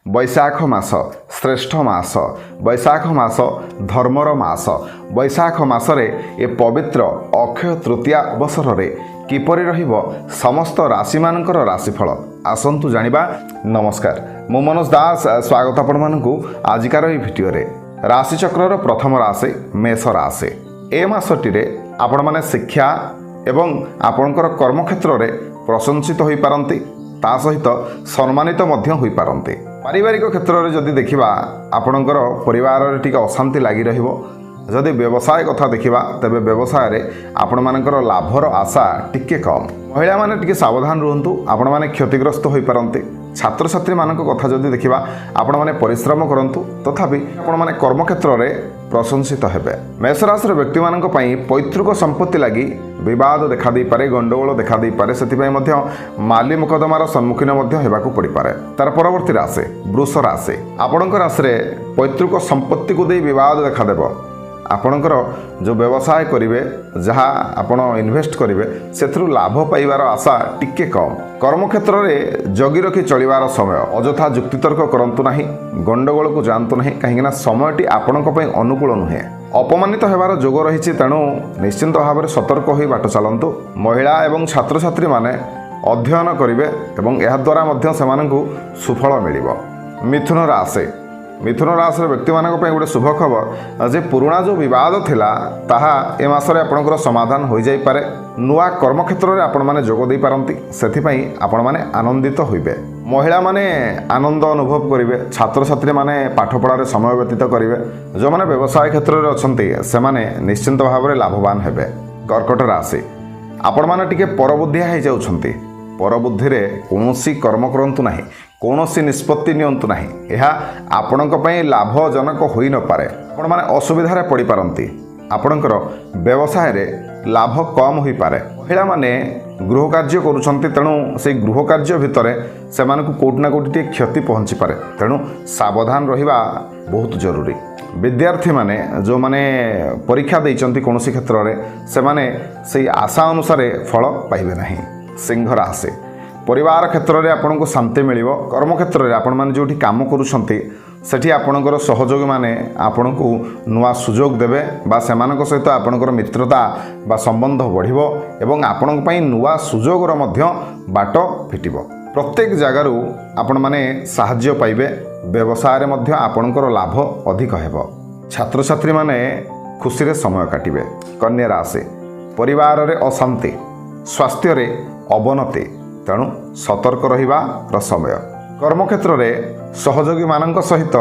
बैशाख मास श्रेष्ठ मास बैशाख मास धर्मर मास बैशाख मासरे ए पवित्र अक्षय तृतीया अवसर में किपरि रहिबो समस्त राशि मानकर राशिफल आसंतु जानिबा। नमस्कार, मु मनोज दास स्वागत आपण मानकु आजिकार ए भिडियो रे। राशि चक्रर प्रथम राशि मेष राशि। ए मासटी रे आपण माने शिक्षा एवं आपणकर कर्मक्षेत्र रे प्रशंसित होई पारंती, ता सहित सम्मानित मध्य होई पारंती। पारिवारिक क्षेत्र में जदि देखा आपणकर परिवार रे टिके अशांति लगी रहिबो। जदि व्यवसाय कथा देखा तेबे व्यवसाय रे आपण मानकर लाभर आशा टिके कम। महिला माने टिके सावधान रुहंतु, आपण माने क्षतिग्रस्त होई पारंती। छात्र छात्री मानक कथा जदि देखा आपण माने परिश्रम करंतु, तथापि आपण माने कर्मक्षेत्र रे प्रशंसित हेबे। मेष राशि व्यक्ति मानक पई पैतृक संपत्ति लगी विवाद देखा दी पारे, गंडगोल देखा दी पारे, सेतिपई मध्य माली मुकदमार सम्मुखीन मध्य हेबाकू पड़ी पारे। तार परवर्ती राशि वृष राशि। आपणक राशि रे पैतृक संपत्ति को दे विवाद देखा देबो। आपणकर जो व्यवसाय करिवे, जहाँ आपण इन्वेस्ट करिवे, सेथरु लाभ पाइबार आशा टिके कम। कर्मक्षेत्र रे जगी रखी चलिबार समय, अजथा जुक्तितर्क करंतु नाही, गंडगोल को जानतु नाही, कहीं समयटी आपणक पई अनुकूल नुहे। अपमानित हेबार जोग रही, तेणु निश्चिंत भाव में सतर्क होई बाट चलंतु। महिला एवं छात्र छात्री माने अध्ययन करिवे एवं एहा द्वारा मध्य सेमानकु सुफल मिलिबो। मिथुन राशि। मिथुन राशि व्यक्ति मानक पई गोटे शुभ खबर जे पुराना जो विवाद थिला ताहा ए मासरे आपणकर समाधान हो जाई पारे। नुआ कर्मक्षेत्र रे आपण माने जोग दे पारंती, सेथि पई आपण माने आनंदित होइबे। महिला माने आनंद अनुभव करिवे, छात्र छात्री माने पाठ पढ़ारे समय व्यतीत करिवे। जो माने व्यवसाय क्षेत्र रे अछंती से माने निश्चिंत भाव में लाभवान हेबे। कर्कट राशि। आपण माने टिके परबुद्धिया हो जाउछंती। परबुद्धि रे कोनोसी कर्म करंतु नाही, कोनोसी निष्पत्ति नियंतु नाही। यह आपणक पई लाभजनक होई न पारे। आपण माने असुविधा रे पड़ी पारंती। आपणकर व्यवसाय रे लाभ कम होई पारे। महिला माने गृह कार्य करूछंती, तेणु से गृह कार्य भितरे सेमानकु कोट ना कोटी क्षति पहुंची पारे, तेणु सावधान रहिबा बहुत जरूरी। विद्यार्थी माने जो माने परीक्षा देइचंती कोनोसी क्षेत्र रे, से माने सेही आशा अनुसार फल पाइबे नाही। सिंह राशि। परिवार क्षेत्र में आपको शांति मिल। कर्म क्षेत्र में आपण मैंने जो काम करुँच सेठी आपणकर सहयोगी मैंने आपण को नुआ सुजोग देवे, बा सेमानक सहित आपणकर मित्रता बा संबंध बढ़िबो एवं आपण पई नुआ सुजोगर मध्य बाट फिटिबो। प्रत्येक जगारू आपण माने साहाय्य पाइबे। व्यवसाय रे मध्य आपणकर लाभ अधिक हेबो। छात्र छात्री माने खुशी रे समय काटिबे। कन्या राशि। परिवार रे अशांति, स्वास्थ्य रे अवनति, तेणु सतर्क रहिबार समय। कर्मक्षेत्र में सहयोगी मानक सहित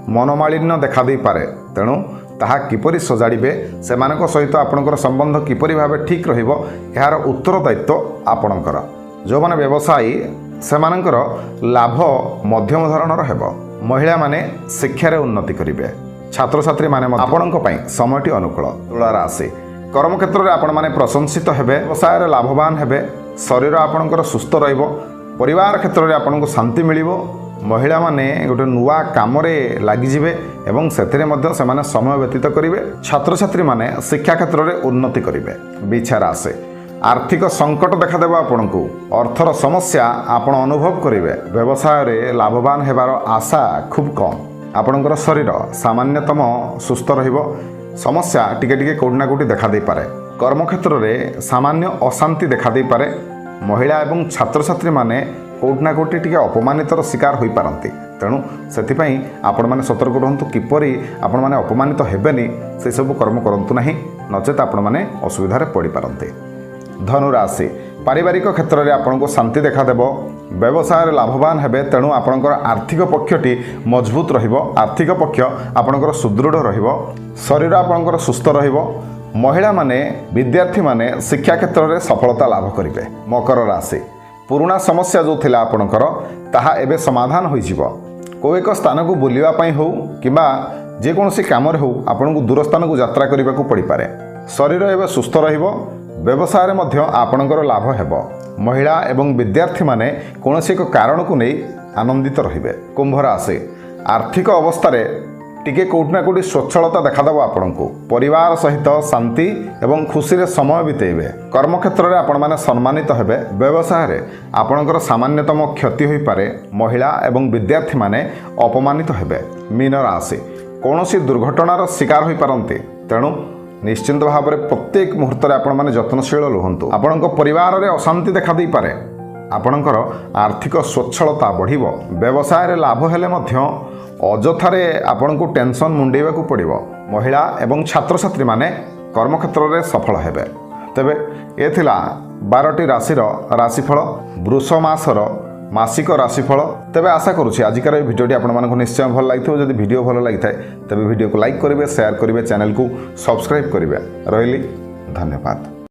मनमालिन्य देखा दे पारे, तेणु ताहा किपरि सजाड़िबे, सेमानक सहित आपणकर संबंध किपरि भाबे ठीक रहिबो, यार उत्तरदायित्व आपणकर। जो माने व्यवसायी सेमानकर लाभ मध्यम धरणर हेबो। महिला माने शिक्षा रे उन्नति करिवे। छात्र छात्री माने आपणक पई समयटी अनुकूल। तुला राशि। कर्मक्षेत्र में आपण माने प्रशंसित हेबे, व्यवसाय लाभवान हेबे, शरीर आपणकर सुस्थ रहिबो, परिवार क्षेत्र में आपनको शांति मिलिबो। महिला माने गोटे नुआ काम रे लागि जिवे एवं सेथिरे मध्य सेमाने समय व्यतीत करिवे। छात्र छात्री माने शिक्षा क्षेत्र में उन्नति करिवे। बिछा राशि। आर्थिक संकट देखा देबो। आपनको अर्थर समस्या आपण अनुभव करिवे। व्यवसाय रे लाभवान हेबार आशा खूब कम। आपणकर शरीर सामान्यतम सुस्थ रहिबो। समस्या टिके टिके कोटी ना कोटी देखा दे पारे। कर्मक्षेत्र में सामान्य अशांति देखा दे पारे। महिला एवं छात्र छात्री माने कोटी ना कोटी टिके अपमानितर शिकार होई पारंती, तेणु सेथिपई आपण माने सतर्क रहंतु किपरि आपण माने अपमानित हेबेनी से सब कर्म करंतु नाही, नचेत आपण माने असुविधा रे पड़ी पारंती। धनु राशि। पारिवारिक क्षेत्र में आपको शांति देखा देबो। व्यवसाय रे लाभवान हेबे, तेणु आपणकर आर्थिक पक्षटी मजबूत रहिबो। आर्थिक पक्ष आपणकर सुदृढ़ रहिबो। शरीर आपणकर सुस्थ रहिबो। महिला माने विद्यार्थी माने शिक्षा क्षेत्र में सफलता लाभ करिवे। मकर राशि। पुराना समस्या जो थिला आपणकर ताहा एबे समाधान होई जिवो। को एक स्थान को बुलिबा पई हो किबा जे कोनोसी काम रे हो आपनको दूर स्थान को यात्रा करबा को पड़ी पारे। शरीर एबे सुस्थ रहिबो। व्यवसाय रे मध्य आपणकर लाभ हेबो। महिला एवं विद्यार्थी माने कोनोसी एक कारण को नहीं आनंदित रहिबे। कुंभ राशि। आर्थिक अवस्था रे टिके कोउठ ना कोउठी स्वच्छलता देखादेव आपंक परिवार सहित शांति एवं खुशी रे समय बितेबे कर्मक्षेत्र में आपण मैंने सम्मानित हेबे व्यवसाय रे आपणकर सामान्यतम क्षति होई पारे महिला एवं विद्यार्थी माने अपमानित हेबे मीन राशि कौनसी दुर्घटनार शिकार होई पारंती तेणु निश्चिंत भाव में प्रत्येक मुहूर्त में आपण मैंने जत्नशील रुहतु आपण परिवार में अशांति देखा दे पारे आपणकर आर्थिक स्वच्छलता बढ़िबो व्यवसाय रे लाभ हेले मध्य अजथारे आपण को टेंशन मुंडेवा को पड़िबो महिला एवं छात्र छात्री माने कर्मक्षेत्र में सफल हेबे तेबे ए थिला 12टी राशिर राशिफल वृष मासर मासिक राशिफल तेबे आशा करुछि आजिकार ए भिडियोटी आपण मानक निश्चय भल लागिथो जदि वीडियो भल लागिथाय तेबे वीडियो को लाइक करिवे शेयर करिवे चैनल को सब्सक्राइब करिवे रहिली धन्यवाद।